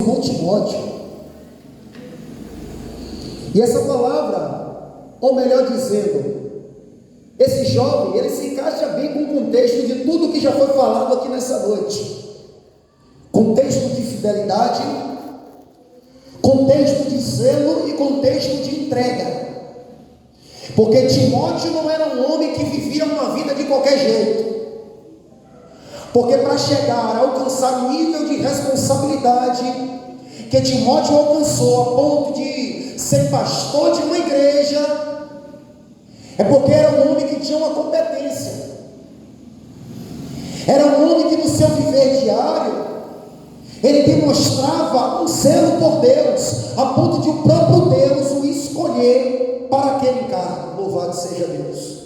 com Timóteo. E essa palavra, ou melhor dizendo, esse jovem, ele se encaixa bem com o contexto de tudo que já foi falado aqui nessa noite. Contexto de fidelidade, contexto de zelo e contexto de entrega. Porque Timóteo não era um homem que vivia uma vida de qualquer jeito. Porque para chegar a alcançar o nível de responsabilidade que Timóteo alcançou a ponto de ser pastor de uma igreja, é porque era um homem que tinha uma competência. Era um homem que no seu viver diário, ele demonstrava um zelo por Deus, a ponto de o próprio Deus o escolher para aquele encargo. Louvado seja Deus.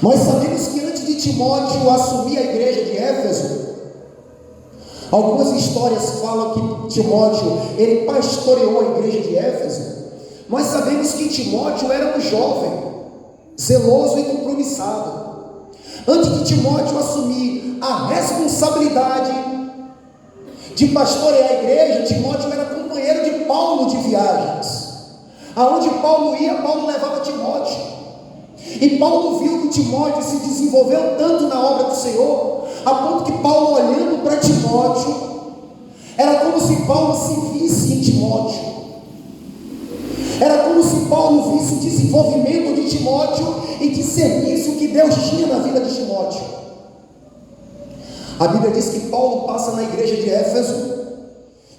Nós sabemos que antes de Timóteo assumir a igreja de Éfeso, algumas histórias falam que Timóteo, ele pastoreou a igreja de Éfeso. Nós sabemos que Timóteo era um jovem, zeloso e compromissado. Antes de Timóteo assumir a responsabilidade de pastorear a igreja, Timóteo era companheiro de Paulo de viagens. Aonde Paulo ia, Paulo levava Timóteo. E Paulo viu que Timóteo se desenvolveu tanto na obra do Senhor, a ponto que Paulo, olhando para Timóteo, era como se Paulo se visse em Timóteo. Era como se Paulo visse o desenvolvimento de Timóteo e discernisse o que Deus tinha na vida de Timóteo. A Bíblia diz que Paulo passa na igreja de Éfeso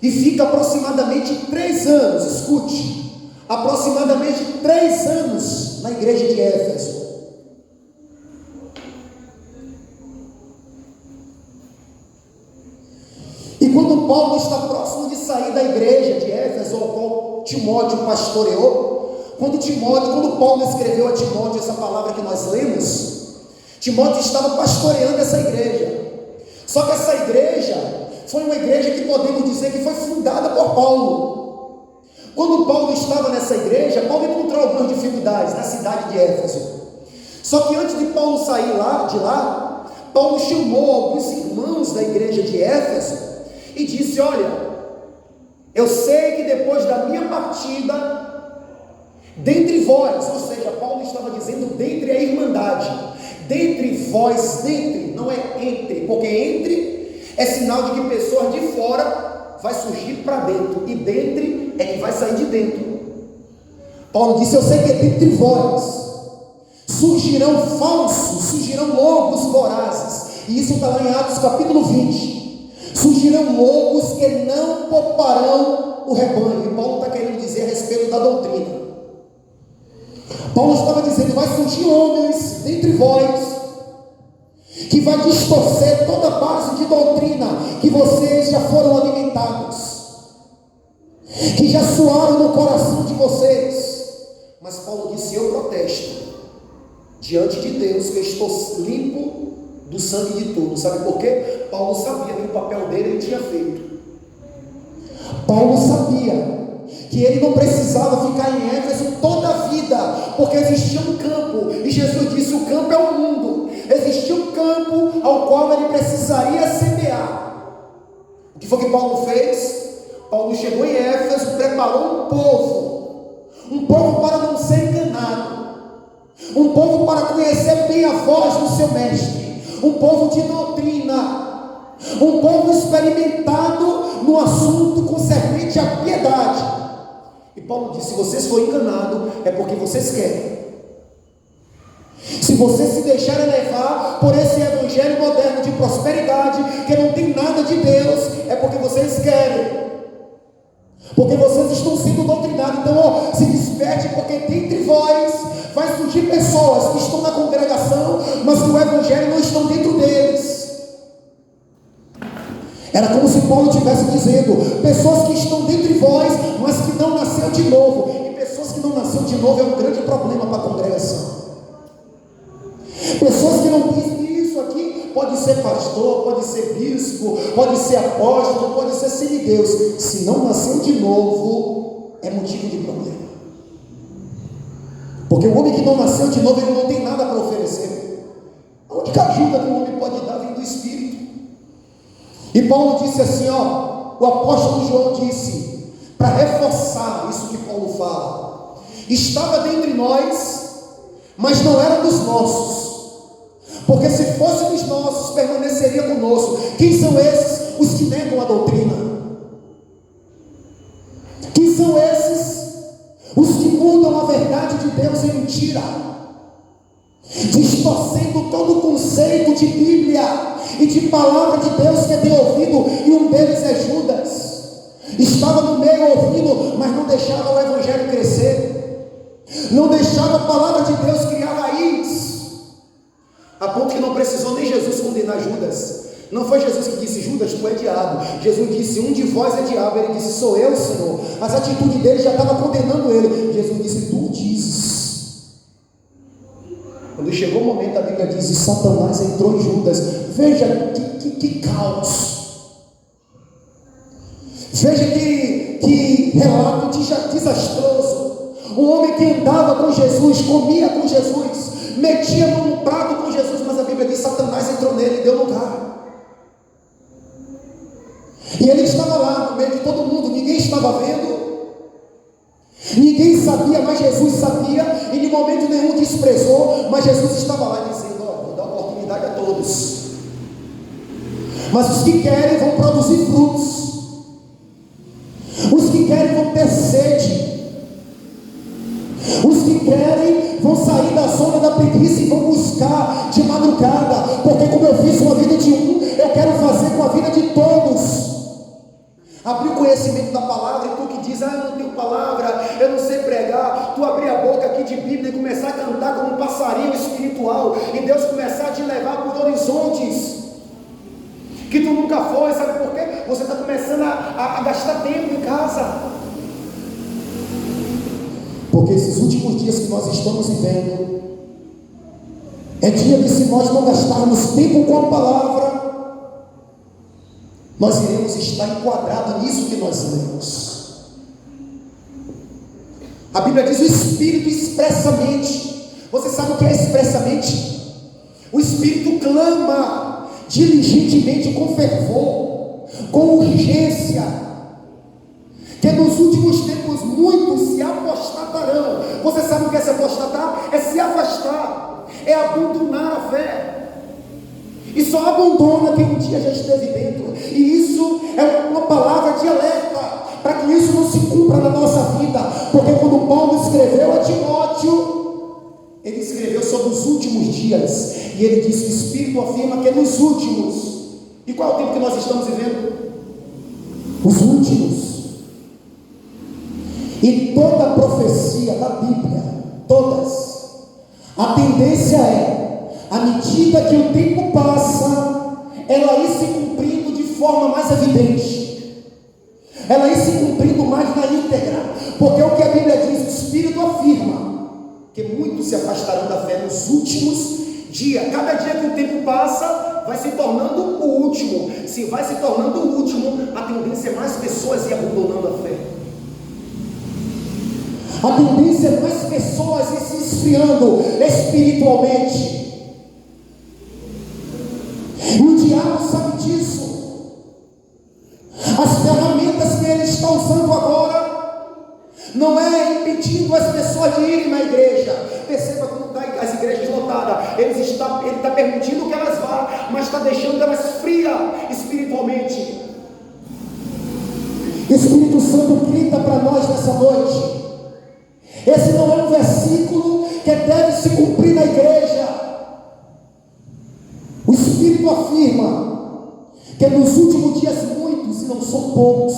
e fica aproximadamente 3 anos, escute, aproximadamente 3 anos na igreja de Éfeso. E quando Paulo está próximo de sair da igreja de Éfeso, ao qual Timóteo pastoreou, quando Paulo escreveu a Timóteo essa palavra que nós lemos, Timóteo estava pastoreando essa igreja. Só que essa igreja foi uma igreja que podemos dizer que foi fundada por Paulo. Quando Paulo estava nessa igreja, Paulo encontrou algumas dificuldades na cidade de Éfeso. Só que antes de Paulo sair de lá, Paulo chamou alguns irmãos da igreja de Éfeso e disse: olha, eu sei que depois da minha partida, dentre vós, ou seja, Paulo estava dizendo dentre a irmandade, dentre vós, dentre, não é entre, porque entre é sinal de que pessoas de fora vai surgir para dentro, e dentre é que vai sair de dentro. Paulo disse: eu sei que dentre vós surgirão falsos, surgirão lobos vorazes, e isso está lá em Atos capítulo 20. Surgirão lobos que não pouparão o rebanho. E Paulo está querendo dizer a respeito da doutrina. Paulo estava dizendo: vai surgir homens dentre vós que vai distorcer toda a base de doutrina que vocês já foram alimentados, que já soaram no coração de vocês. Mas Paulo disse: eu protesto diante de Deus que eu estou limpo do sangue de todos. Sabe por quê? Paulo sabia que o papel dele ele tinha feito. Paulo sabia que ele não precisava ficar em Éfeso toda a vida, porque existia um campo, e Jesus disse: o campo é o mundo. Existia um campo ao qual ele precisaria semear. O que foi que Paulo fez? Paulo chegou em Éfeso, preparou um povo para não ser enganado, um povo para conhecer bem a voz do seu mestre, um povo de doutrina, um povo experimentado no assunto concernente à piedade. E Paulo disse: se vocês forem enganados, é porque vocês querem. Se vocês se deixarem levar por esse evangelho moderno de prosperidade, que não tem nada de Deus, é porque vocês querem. Porque vocês estão sendo doutrinados. Então, se desperte, porque dentre vós vai surgir pessoas que estão na congregação, mas que o evangelho não estão dentro deles. Era como se Paulo estivesse dizendo: pessoas que estão dentre vós, mas que não nasceu de novo. E pessoas que não nasceu de novo é um grande problema para a congregação. Pessoas que não dizem isso aqui, pode ser pastor, pode ser bispo, pode ser apóstolo, pode ser semideus. Se não nasceu de novo, é motivo de problema. Porque o homem que não nasceu de novo, ele não tem nada para oferecer. A única ajuda que o homem pode dar vem do Espírito. E Paulo disse assim: ó, o apóstolo João disse, para reforçar isso que Paulo fala: estava dentre nós, mas não era dos nossos, porque se fosse dos nossos, permaneceria conosco. Quem são esses? Os que negam a doutrina. Quem são esses? Os que mudam a verdade de Deus em mentira, distorcendo todo o conceito de Bíblia e de palavra de Deus que tem ouvido, e um deles é Judas. Estava no meio ouvindo, mas não deixava o evangelho crescer, não deixava a palavra de Deus criar raiz, a ponto que não precisou nem Jesus condenar Judas. Não foi Jesus que disse: Judas, tu é diabo. Jesus disse: um de vós é diabo. Ele disse: sou eu, Senhor. As atitudes dele já estavam condenando ele. Jesus disse: tu dizes. Quando chegou o momento, a Bíblia diz: e Satanás entrou em Judas. Veja que caos. Veja que relato desastroso. Um homem que andava com Jesus, comia com Jesus, metia num prato com Jesus, mas a Bíblia diz: Satanás entrou nele e deu lugar. E ele estava lá no meio de todo mundo, ninguém estava vendo, ninguém sabia, mas Jesus sabia, e em momento nenhum desprezou, mas Jesus estava lá dizendo: ó, vou dar oportunidade a todos, mas os que querem vão produzir frutos, os que querem vão ter sede, os que querem vão sair da zona da preguiça e vão buscar de madrugada, porque como eu fiz com a vida de um, eu quero fazer com a vida de todos. Abrir o conhecimento da palavra, e tu que diz: ah, eu não tenho palavra, eu não sei pregar, tu abrir a boca aqui de Bíblia e começar a cantar como um passarinho espiritual, e Deus começar a te levar por horizontes que tu nunca foi. Sabe por quê? Você está começando a gastar tempo em casa, porque esses últimos dias que nós estamos vivendo é dia que, se nós não gastarmos tempo com a palavra, nós iremos estar enquadrados nisso que nós lemos. A Bíblia diz: o Espírito expressamente. Você sabe o que é expressamente? O Espírito clama diligentemente, com fervor, com urgência, que nos últimos tempos muitos se apostatarão. Você sabe o que é se apostatar? É se afastar, é abandonar a fé. E só abandona quem um dia já esteve dentro. E isso é uma palavra de alerta, para que isso não se cumpra na nossa vida. Porque quando Paulo escreveu a Timóteo, ele escreveu sobre os últimos dias, e ele disse: o Espírito afirma que é nos últimos. E qual é o tempo que nós estamos vivendo? Os últimos. E toda a profecia da Bíblia, todas, a tendência é, à medida que o tempo passa, ela ir se cumprindo de forma mais evidente, ela ir se cumprindo mais na íntegra, porque o que a Bíblia diz, o Espírito afirma que muitos se afastarão da fé nos últimos dias. Cada dia que o tempo passa, vai se tornando o último. Se vai se tornando o último, a tendência é mais pessoas ir abandonando a fé. A tendência é mais pessoas ir se esfriando espiritualmente. E o diabo sabe disso. As ferramentas que ele está usando agora não é impedindo as pessoas de irem na igreja. Perceba como está as igrejas lotadas. Ele está permitindo que elas vá, mas está deixando elas frias espiritualmente. Espírito Santo grita para nós nessa noite. Esse não é um versículo que deve se cumprir na igreja. O Espírito afirma que nos últimos dias muitos, e não são poucos,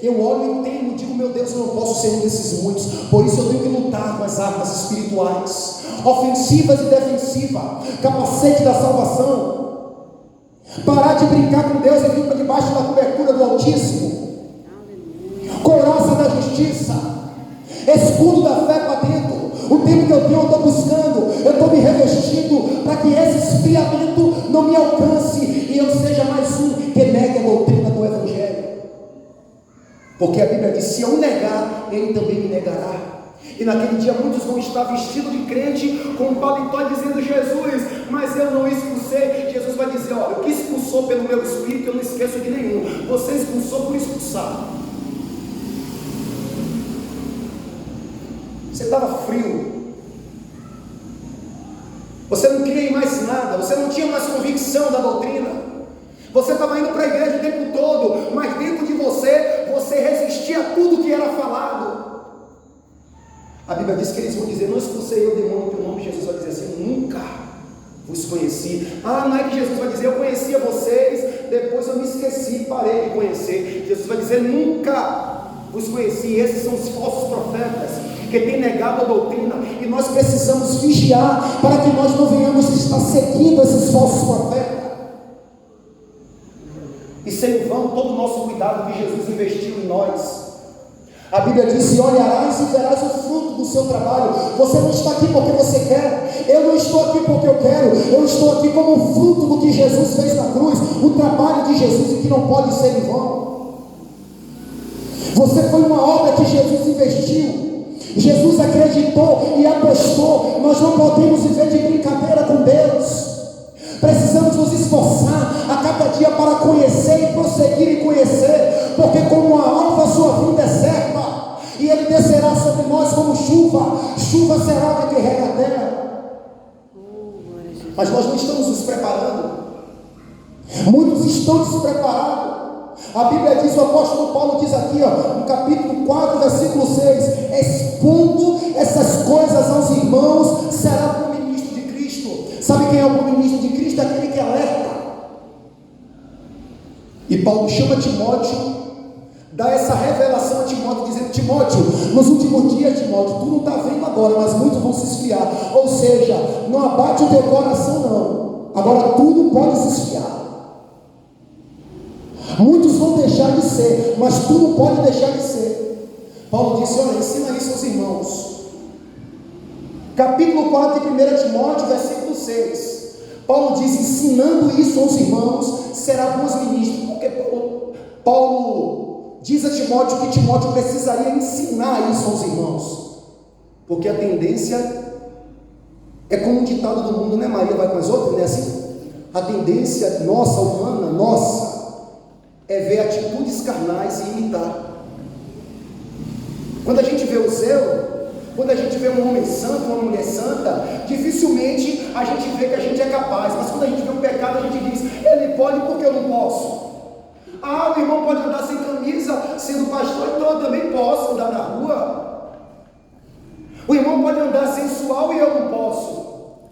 eu olho e temo, digo: meu Deus, eu não posso ser um desses muitos. Por isso eu tenho que lutar com as armas espirituais, ofensivas e defensivas, capacete da salvação, parar de brincar com Deus e vir para debaixo da cobertura do Altíssimo, couraça da justiça, escudo da fé para dentro. O tempo que eu tenho, eu estou buscando, eu estou me revestindo, para que esse esfriamento não me alcance e eu seja mais um que negue a doutrina do Evangelho. Porque a Bíblia diz: se eu negar, ele também me negará. E naquele dia muitos vão estar vestidos de crente, com um paletó dizendo: Jesus, mas eu não expulsei. Jesus vai dizer: olha, o que expulsou pelo meu espírito eu não esqueço de nenhum. Você expulsou por expulsar. Você estava frio. Você não queria ir mais nada. Você não tinha mais convicção da doutrina. Você estava indo para a igreja o tempo todo, mas dentro de você, você resistia a tudo que era falado. A Bíblia diz que eles vão dizer: não expulsei eu o demônio em teu nome. Jesus vai dizer assim: nunca vos conheci. Não é que Jesus vai dizer: eu conhecia vocês, depois eu me esqueci e parei de conhecer. Jesus vai dizer: nunca vos conheci. Esses são os falsos profetas que têm negado a doutrina, e nós precisamos vigiar para que nós não venhamos estar seguindo esses falsos profetas. E sem vão todo o nosso cuidado que Jesus investiu em nós. A Bíblia diz: e olharás e verás o fruto do seu trabalho. Você não está aqui porque você quer. Eu não estou aqui porque eu quero. Eu estou aqui como fruto do que Jesus fez na cruz, o trabalho de Jesus, e que não pode ser em vão. Você foi uma obra que Jesus investiu. Jesus acreditou e apostou. Nós não podemos viver de brincadeira com Deus. Precisamos nos esforçar a cada dia para conhecer e prosseguir em conhecer, porque como a alva sua vinda é certa, e Ele descerá sobre nós como chuva. Chuva será o que rega a terra. Mas nós não estamos nos preparando. Muitos estão despreparados. A Bíblia diz, o apóstolo Paulo diz aqui, no capítulo 4, versículo 6: expondo essas coisas aos irmãos, será como ministro de Cristo. Sabe quem é o bom ministro de Cristo? Aquele que alerta. E Paulo chama Timóteo, dá essa revelação a Timóteo, dizendo: Timóteo, nos últimos dias, Timóteo, tu não está vendo agora, mas muitos vão se esfriar. Ou seja, não abate o teu coração não. Agora tudo pode se esfriar. Muitos vão deixar de ser, mas tu não pode deixar de ser. Paulo disse: olha, ensina isso aos irmãos. Capítulo 4 de 1 Timóteo, versículo 6. Paulo diz: ensinando isso aos irmãos, será bons ministros. Porque Paulo diz a Timóteo que Timóteo precisaria ensinar isso aos irmãos. Porque a tendência é como um ditado do mundo, né? Maria vai com as outras, né? Assim, a tendência nossa, humana, nossa, é ver atitudes carnais e imitar. Quando a gente vê o zelo, quando a gente vê um homem santo, uma mulher santa, dificilmente a gente vê que a gente é capaz. Mas quando a gente vê um pecado, a gente diz: ele pode porque eu não posso. O irmão pode andar sem camisa, sendo pastor, então eu também posso andar na rua. O irmão pode andar sensual e eu não posso.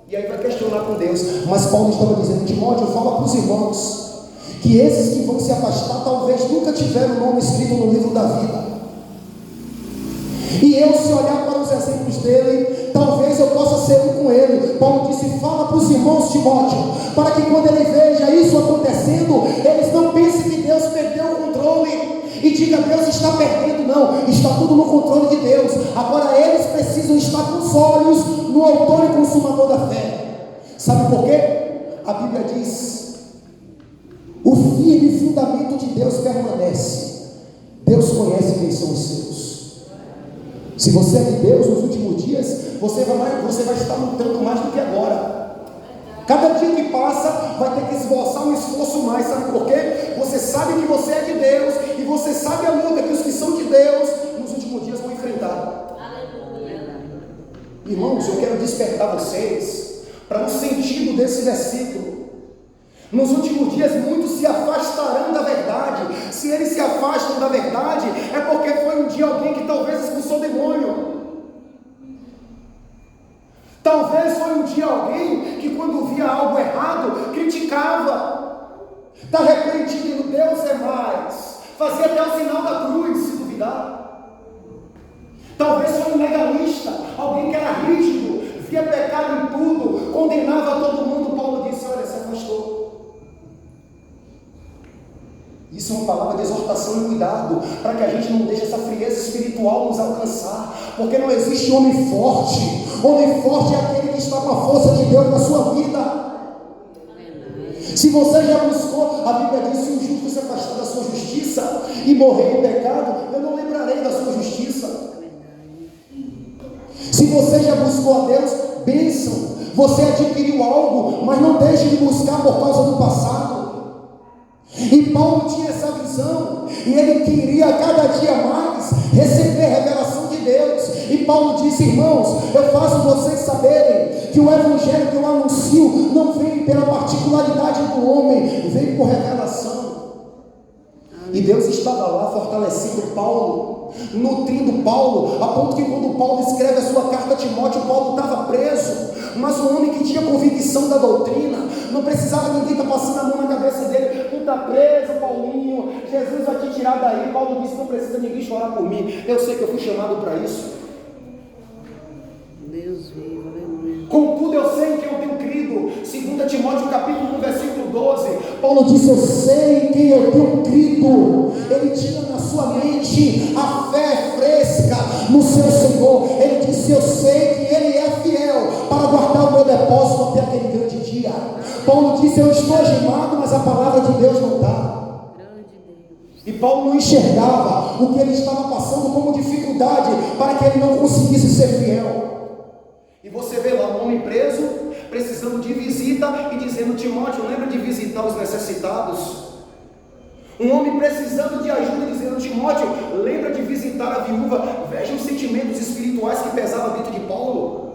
E aí vai questionar com Deus. Mas Paulo estava dizendo: Timóteo, fala para os irmãos que esses que vão se afastar talvez nunca tiveram o nome escrito no livro da vida. E eu, se olhar para os exemplos dele, talvez eu possa ser um com ele. Paulo disse: fala para os irmãos, Timóteo, para que quando ele veja isso acontecendo, eles não pensem que Deus perdeu o controle e diga: Deus está perdendo. Não, está tudo no controle de Deus. Agora eles precisam estar com os olhos no autor e consumador da fé. Sabe por quê? A Bíblia diz: o firme fundamento de Deus permanece. Deus conhece quem são os seus. Se você é de Deus, nos últimos dias, você vai estar lutando mais do que agora. Cada dia que passa, vai ter que esboçar um esforço mais. Sabe por quê? Você sabe que você é de Deus, e você sabe a luta que os que são de Deus, nos últimos dias vão enfrentar. Irmãos, eu quero despertar vocês para o sentido desse versículo. Nos últimos dias muitos se afastarão da verdade. Se eles se afastam da verdade, é porque foi um dia alguém que talvez expulsou o demônio. Talvez foi um dia alguém que, quando via algo errado, criticava. Está repreendido, Deus é mais. Fazia até o sinal da cruz, se duvidar. Talvez foi um legalista, alguém que era rígido, via pecado em tudo, condenava todo mundo. Paulo disse: olha, se afastou. Isso é uma palavra de exortação e cuidado, para que a gente não deixe essa frieza espiritual nos alcançar, porque não existe homem forte. Homem forte é aquele que está com a força de Deus na sua vida. Se você já buscou, a Bíblia diz: se o justo se afastar da sua justiça e morrer em pecado, eu não lembrarei da sua justiça. você já buscou a Deus, bênção. Você adquiriu algo, mas não deixe de buscar por causa do passado. E Paulo tinha essa visão, e ele queria cada dia mais receber a revelação de Deus. E Paulo disse: irmãos, eu faço vocês saberem que o evangelho que eu anuncio não vem pela particularidade do homem, vem por revelação. E Deus estava lá fortalecendo Paulo, nutrindo Paulo, a ponto que quando Paulo escreve a sua carta a Timóteo, Paulo estava preso, mas um homem que tinha convicção da doutrina, não precisava ninguém estar passando a mão na cabeça dele. Tu está preso, Paulinho, Jesus vai te tirar daí. Paulo disse: não precisa ninguém chorar por mim, eu sei que eu fui chamado para isso. Deus vivo, aleluia. Contudo eu sei que eu tenho crido. 2 Timóteo capítulo 1 versículo 12, Paulo disse: eu sei quem eu tenho crido. Ele tinha na sua mente a fé fresca no seu Senhor. Ele disse: eu sei que Ele é fiel para guardar o meu depósito até aquele grande dia. Paulo disse: eu estou algemado, mas a palavra de Deus não está. E Paulo não enxergava o que ele estava passando como dificuldade para que ele não conseguisse ser fiel. E você vê lá um homem preso, precisando de visita e dizendo: Timóteo, lembra de visitar os necessitados. Um homem precisando de ajuda, dizendo: Timóteo, lembra de visitar a viúva. Veja os sentimentos espirituais que pesavam dentro de Paulo.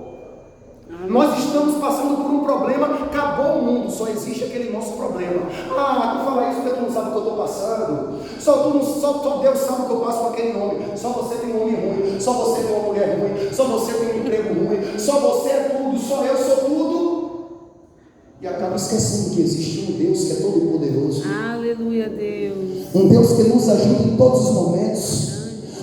Nós estamos passando por um problema, acabou o mundo, só existe aquele nosso problema. Tu fala isso porque tu não sabe o que eu estou passando. Só Deus sabe o que eu passo com aquele homem. Só você tem um homem ruim, só você tem uma mulher ruim, só você tem um emprego ruim, só você é tudo, só eu sou tudo. E acaba esquecendo que existe um Deus que é todo poderoso. Aleluia, Deus. Um Deus que nos ajuda em todos os momentos.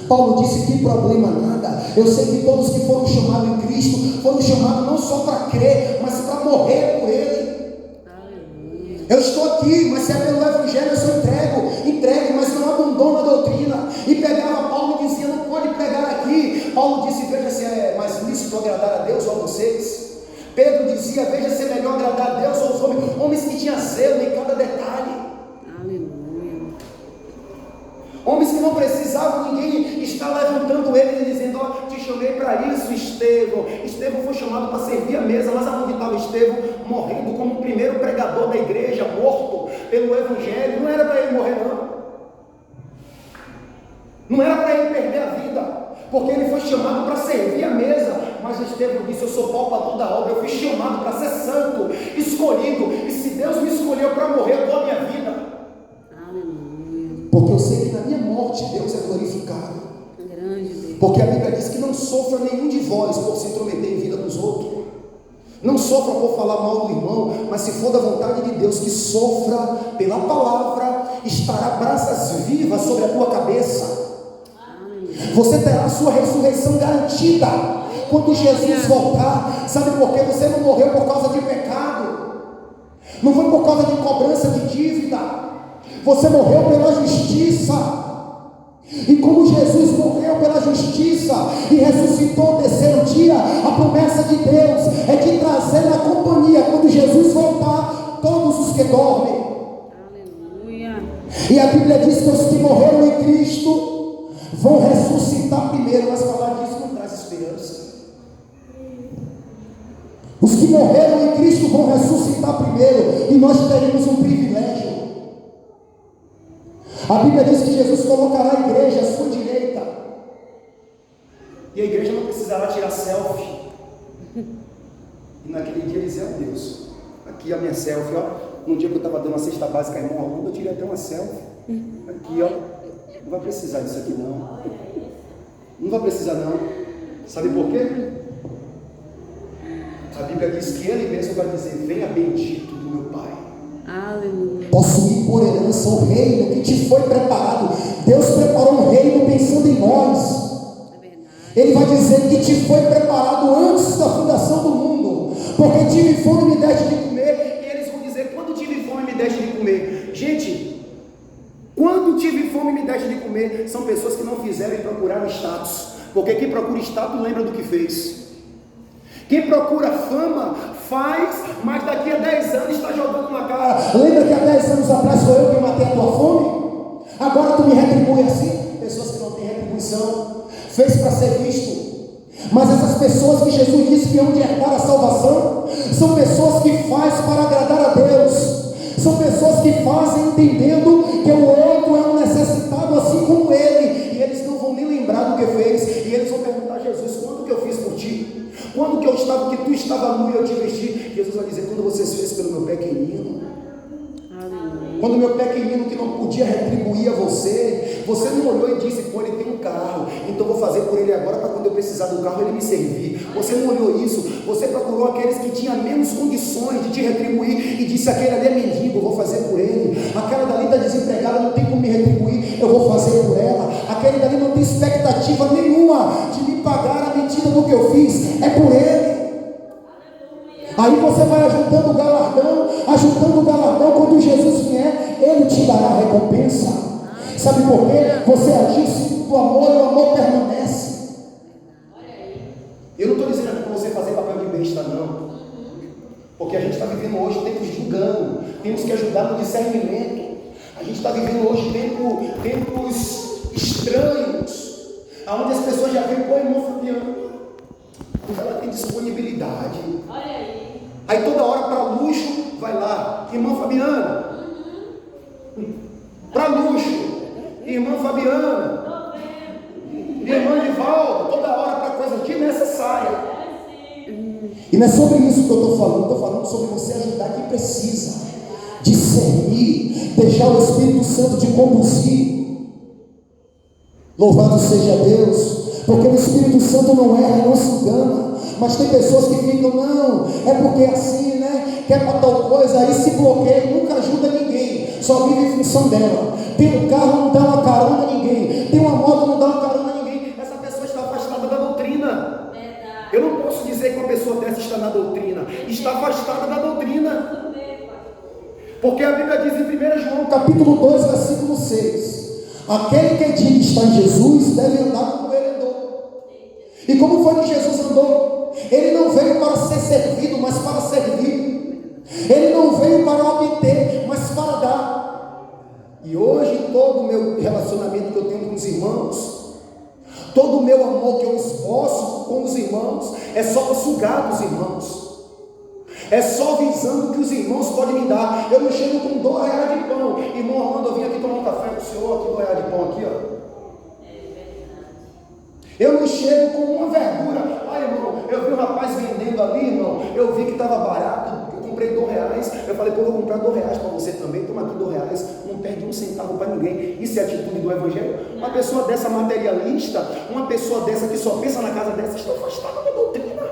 Paulo disse: que problema nada. Eu sei que todos que foram chamados em Cristo foram chamados não só para crer, mas para morrer por Ele. Aleluia. Eu estou aqui, mas se é pelo Evangelho eu sou entregue, mas não abandono a doutrina. E pegava Paulo e dizia: não pode pregar aqui. Paulo disse: veja se é mais lícito agradar a Deus ou a vocês. Pedro dizia: veja se é melhor agradar a Deus ou aos homens. Homens que tinham zelo em cada detalhe. Homens que não precisavam ninguém estar levantando ele e dizendo: te chamei para isso, Estevão. Estevão foi chamado para servir a mesa, mas aonde estava Estevão? Morrendo como o primeiro pregador da igreja, morto pelo Evangelho. Não era para ele morrer, não era para ele perder a vida, porque ele foi chamado para servir a mesa. Mas Estevão disse: eu sou pau para toda obra, eu fui chamado para ser santo, escolhido, e se Deus me escolheu para morrer, eu dou a minha vida. Porque eu sei que na minha morte Deus é glorificado. Porque a Bíblia diz que não sofra nenhum de vós por se intrometer em vida dos outros. Não sofra por falar mal do irmão, mas se for da vontade de Deus, que sofra pela palavra, estará brasas vivas sobre a tua cabeça. Você terá a sua ressurreição garantida quando Jesus voltar. Sabe por quê? Você não morreu por causa de pecado, não foi por causa de cobrança de dívida. Você morreu pela justiça. E como Jesus morreu pela justiça e ressuscitou no terceiro dia, a promessa de Deus é de trazer na companhia, quando Jesus voltar, todos os que dormem. Aleluia. E a Bíblia diz que os que morreram em Cristo vão ressuscitar primeiro, mas falar disso não traz esperança. Os que morreram em Cristo vão ressuscitar primeiro, e nós teremos um privilégio. A Bíblia diz que Jesus colocará a igreja à sua direita, e a igreja não precisará tirar selfie. E naquele dia ele dizia: Deus, aqui a minha selfie, no dia que eu estava dando a cesta básica à irmã Arruda, eu tirei até uma selfie. Aqui, não vai precisar disso aqui não vai precisar não. Sabe por quê? A Bíblia diz que ele mesmo vai dizer: venha bendito do meu Pai. Aleluia. Possuir por herança o reino que te foi preparado. Deus preparou um reino pensando em nós. Ele vai dizer que te foi preparado antes da fundação do mundo. Porque tive fome e me deste de comer. E eles vão dizer: quando tive fome e me deste de comer. Gente, quando tive fome e me deste de comer, são pessoas que não fizeram e procuraram status. Porque quem procura status lembra do que fez. Quem procura fama faz, mas daqui a 10 anos está jogando na cara. Lembra que há 10 anos atrás foi eu que matei a tua fome? Agora tu me retribui assim? Pessoas que não têm retribuição, fez para ser visto. Mas essas pessoas que Jesus disse que hão de herdar a salvação são pessoas que fazem para agradar a Deus. São pessoas que fazem entendendo que o outro é um necessitado assim como ele, e eles não vão nem lembrar do que fez, e eles vão perguntar: Jesus, quando que eu fiz por ti? Quando que eu estava, que tu estava nu e eu te vesti? Jesus vai dizer: quando você fez pelo meu pequenino. Quando o meu pequenino que não podia retribuir a você, você não olhou e disse: pô, ele tem um carro, então vou fazer por ele agora, para quando eu precisar do carro ele me servir. Você não olhou isso. Você procurou aqueles que tinham menos condições de te retribuir e disse: aquele ali é mendigo, eu vou fazer por ele. Aquela dali está desempregada, não tem como me retribuir, eu vou fazer por ela. Aquele dali não tem expectativa nenhuma de me pagar a medida do que eu fiz, é por ele. Aí você vai ajuntando o galardão, quando Jesus vier, ele te dará a recompensa. Sabe por quê? Você agiu segundo o amor e o amor permanece. Eu não estou dizendo aqui para você fazer papel de besta, não. Porque a gente está vivendo hoje tempos de engano. Temos que ajudar no discernimento. A gente está vivendo hoje tempos estranhos, onde as pessoas já veem: pô, irmão Fabiano, ela tem disponibilidade. Aí toda hora para luxo vai lá: irmã Fabiana. Para luxo, irmã Fabiana. Irmã Divaldo, toda hora para coisa desnecessária. E não é sobre isso que eu estou falando sobre você ajudar quem precisa, discernir, deixar o Espírito Santo te conduzir. Louvado seja Deus, porque o Espírito Santo não erra, não se engana. Mas tem pessoas que ficam: não, é porque assim, né? Quer para tal coisa, aí se bloqueia, nunca ajuda ninguém, só vive em função dela. Tem um carro, não dá uma carona a ninguém. Tem uma moto, não dá uma carona a ninguém. Essa pessoa está afastada da doutrina. Eu não posso dizer que uma pessoa dessa está na doutrina, está afastada da doutrina. Porque a Bíblia diz em 1 João capítulo 2, versículo 6: aquele que diz que está em Jesus deve andar como ele andou. E como foi que Jesus andou? Ele não veio para ser servido, mas para servir. Ele não veio para obter, mas para dar. E hoje todo o meu relacionamento que eu tenho com os irmãos, todo o meu amor que eu esboço com os irmãos, é só para sugar dos irmãos. É só visando o que os irmãos podem me dar. Eu não chego com R$2 de pão: irmão Armando, eu vim aqui tomar um café com o senhor, aqui R$2 de pão aqui, ó. Eu não chego com uma verdura: ah, irmão, eu vi um rapaz vendendo ali, irmão, eu vi que estava barato, eu comprei R$2, eu falei: pô, vou comprar R$2 para você também, toma aqui R$2, não perde um centavo para ninguém. Isso é atitude do Evangelho? Uma pessoa dessa materialista, uma pessoa dessa que só pensa na casa dessa, está afastada da doutrina.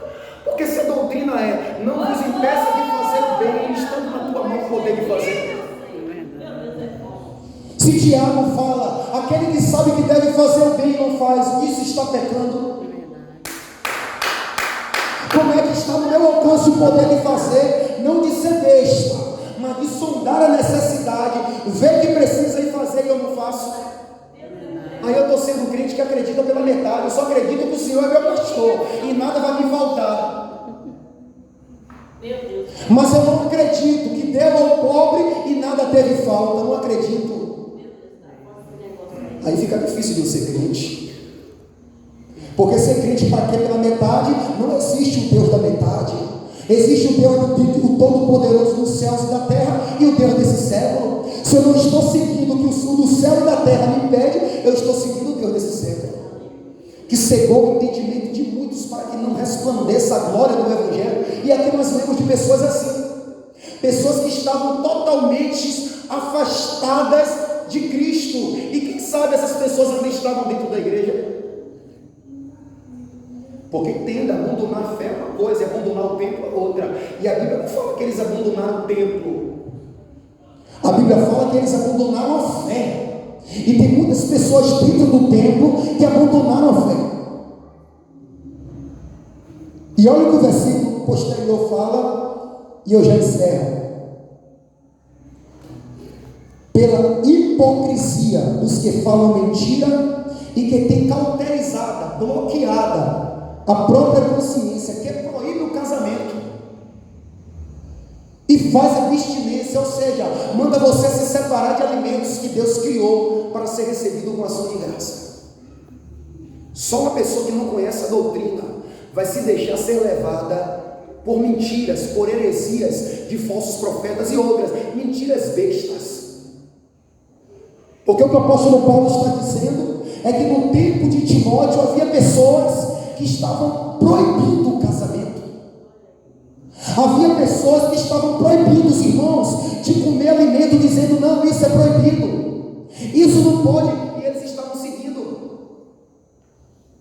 Porque se a doutrina é: não vos impeça de fazer o bem, estando na tua mão o poder de fazer. Se Tiago fala: aquele que sabe que deve fazer o bem e não faz, isso está pecando. Como é que está no meu alcance o poder de fazer? Não de ser besta, mas de sondar a necessidade, ver que precisa e fazer e eu não faço. Aí eu estou sendo crente que acredita pela metade. Eu só acredito que o Senhor é meu pastor e nada vai me faltar. Mas eu não acredito que deu ao pobre e nada teve falta. Eu não acredito. Aí fica difícil de eu ser crente. Porque ser crente para quê? Pela metade? Não existe o Deus da metade. Existe o Deus o Todo-Poderoso dos céus e da terra e o Deus desse século. Se eu não estou seguindo o que o do céu e da terra me pede, eu estou seguindo o Deus desse século, que cegou o entendimento de muitos para que não resplandeça a glória do Evangelho. E aqui nós lemos de pessoas assim, pessoas que estavam totalmente afastadas de Cristo. E quem sabe essas pessoas ainda estavam dentro da igreja? Porque tende a abandonar a fé é uma coisa, e abandonar o templo é outra. E a Bíblia não fala que eles abandonaram o templo. A Bíblia fala que eles abandonaram a fé. E tem muitas pessoas dentro do templo que abandonaram a fé. E olha o que o versículo posterior fala, e eu já encerro. Pela hipocrisia dos que falam mentira e que tem cauterizada, bloqueada a própria consciência, que proíbe o casamento e faz abstinência, ou seja, manda você se separar de alimentos que Deus criou para ser recebido com ação de graça. Só uma pessoa que não conhece a doutrina vai se deixar ser levada por mentiras, por heresias de falsos profetas e outras mentiras bestas. Porque o que o apóstolo Paulo está dizendo é que no tempo de Timóteo havia pessoas que estavam proibindo o casamento. Havia pessoas que estavam proibindo os irmãos de comer alimento, dizendo: não, isso é proibido, isso não pode, e eles estavam seguindo,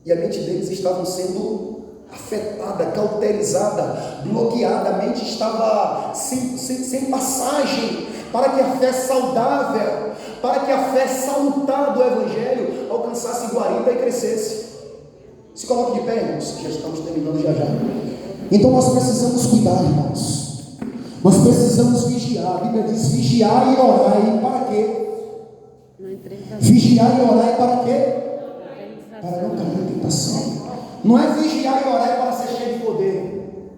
e a mente deles estava sendo afetada, cauterizada, bloqueada, a mente estava sem passagem para que a fé saudável, para que a fé salutar do Evangelho alcançasse guarida e crescesse. Se coloque de pé, irmãos, já estamos terminando já. Então nós precisamos cuidar, irmãos. Nós precisamos vigiar. A Bíblia diz: vigiar e orar. E para quê? Vigiar e orar para quê? Para não cair em tentação. Não é vigiar e orar para ser cheio de poder.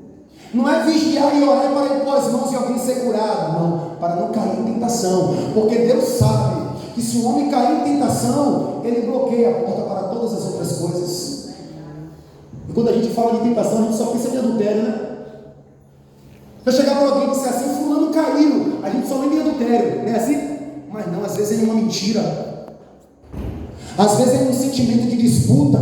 Não é vigiar e orar para impor as mãos e alguém ser curado. Não, para não cair em tentação. Porque Deus sabe que se o homem cair em tentação, ele bloqueia a porta para todas as outras coisas. E quando a gente fala de tentação, a gente só pensa em adultério, né? Vai chegar para alguém e dizer assim: fulano caiu, a gente só lembra em adultério, não é assim? Mas não, às vezes é uma mentira, às vezes é um sentimento de disputa,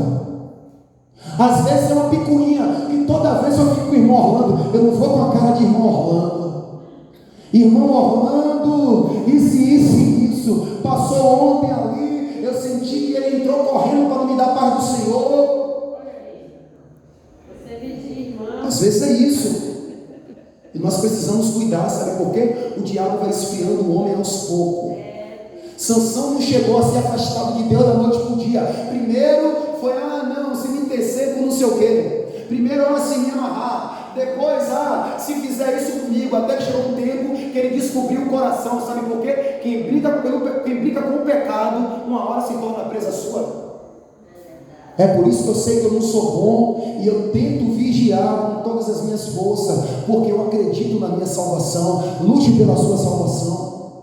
às vezes é uma picuinha, que toda vez eu fico com o irmão Orlando, eu não vou com a cara de irmão Orlando. Irmão Orlando, isso, passou ontem ali, eu senti que ele entrou correndo para não me dar paz do Senhor. Às vezes é isso. E nós precisamos cuidar, sabe por quê? O diabo vai esfriando o homem aos poucos. Sansão não chegou a ser afastado de Deus da noite para o dia. Primeiro foi: não, se me intercer não sei o quê. Primeiro, se me amarrar. Depois, se fizer isso comigo. Até que chegou um tempo que ele descobriu o coração. Sabe por quê? Quem brinca com o pecado, uma hora se torna presa sua. É por isso que eu sei que eu não sou bom e eu tento vigiar com todas as minhas forças, porque eu acredito na minha salvação. Lute pela sua salvação,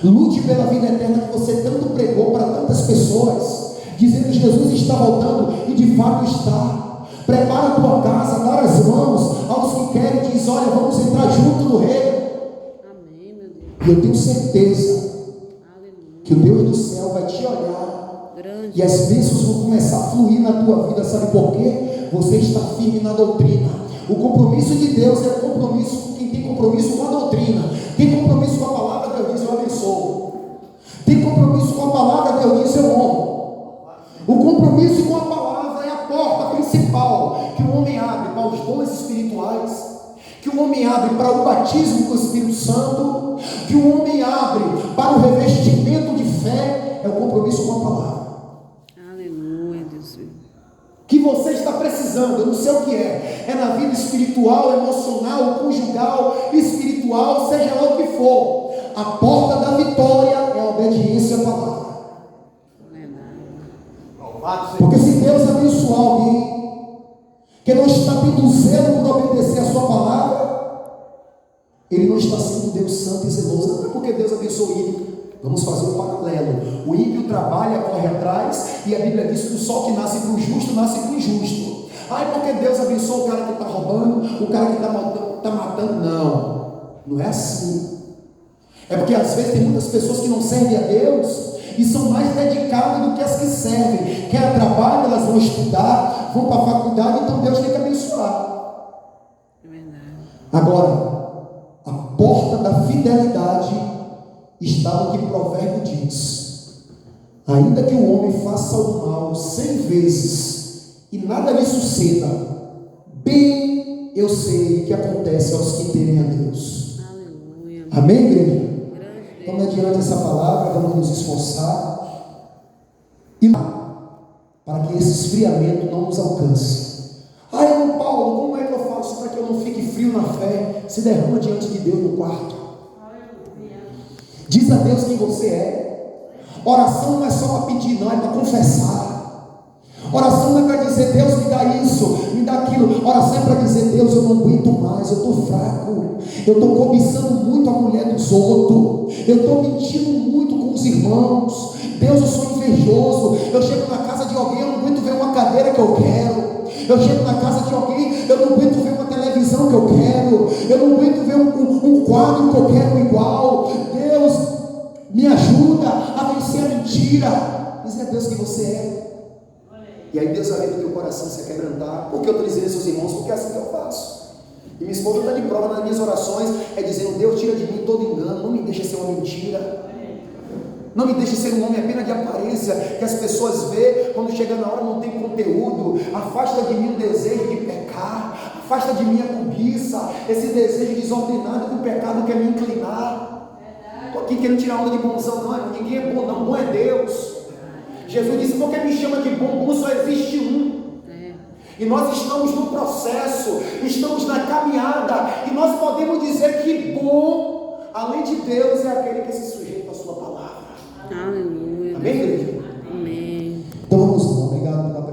lute pela vida eterna que você tanto pregou para tantas pessoas, dizendo que Jesus está voltando, e de fato está. Prepara a tua casa, dá as mãos aos que querem, diz: olha, vamos entrar junto no reino. Amém, meu Deus. E eu tenho certeza que o Deus do céu vai te olhar e as bênçãos vão começar a fluir na tua vida. Sabe por quê? Você está firme na doutrina. O compromisso de Deus é compromisso com quem tem compromisso com a doutrina. Tem compromisso com a palavra, Deus diz: eu abençoo. Tem compromisso com a palavra, Deus diz: eu honro. O compromisso com a palavra é a porta principal que o homem abre para os dons espirituais, que o homem abre para o batismo com o Espírito Santo, que o homem abre para o revestimento de fé. É o compromisso com a palavra. Que você está precisando, eu não sei o que é na vida espiritual, emocional, conjugal, espiritual, seja lá o que for. A porta da vitória é a obediência à palavra. Porque se Deus abençoar alguém que não está tendo zelo por obedecer a sua palavra, ele não está sendo Deus santo e zeloso. Não é porque Deus abençoou o ímpio. Vamos fazer um paralelo. O ímpio trabalha, corre atrás, e a Bíblia diz que o sol que nasce para o justo, nasce para o injusto. Porque Deus abençoou o cara que está roubando, o cara que está matando. Não é assim. É porque às vezes tem muitas pessoas que não servem a Deus e são mais dedicadas do que as que servem. Quer trabalho, elas vão estudar, vão para a faculdade, então Deus tem que abençoar. Agora, a porta da fidelidade está no que o provérbio diz: ainda que o homem faça o mal 100 vezes e nada lhe suceda, bem eu sei que acontece aos que temem a Deus. Aleluia. Amém, igreja? Vamos adiante essa palavra, vamos nos esforçar e para que esse esfriamento não nos alcance. Irmão Paulo, como é que eu faço para que eu não fique frio na fé? Se derrama diante de Deus no quarto. Diz a Deus quem você é. Oração não é só para pedir, não, é para confessar. Oração não é para dizer: Deus me dá isso, me dá aquilo. Oração é para dizer: Deus, eu não aguento mais, eu estou fraco, eu estou cobiçando muito a mulher dos outros, eu estou mentindo muito com os irmãos. Deus, eu sou invejoso, eu chego na casa de alguém, eu não aguento ver uma cadeira que eu quero, Eu chego na casa de alguém, eu não aguento ver uma televisão que eu quero, eu não aguento ver um quadro que eu quero igual. Deus, me ajuda a vencer a mentira. Isso é Deus que você é. E aí Deus vai ver no teu coração se quebrantar. Por que eu estou dizendo isso aos irmãos? Porque é assim que eu faço. E minha esposa está de prova nas minhas orações, é dizendo: Deus, tira de mim todo engano, não me deixa ser uma mentira, não me deixe ser um homem apenas de aparência, que as pessoas vê, quando chega na hora não tem conteúdo. Afasta de mim o desejo de pecar, afasta de mim a cobiça, esse desejo desordenado que o pecado quer me inclinar. Estou aqui querendo tirar onda de bonzão, não, ninguém é bom não, bom é Deus. Jesus disse: porque me chama de bom, bom só existe um. E nós estamos no processo, estamos na caminhada, e nós podemos dizer que bom, além de Deus, é aquele que se sujeita à sua palavra. Aleluia. Amém, igreja?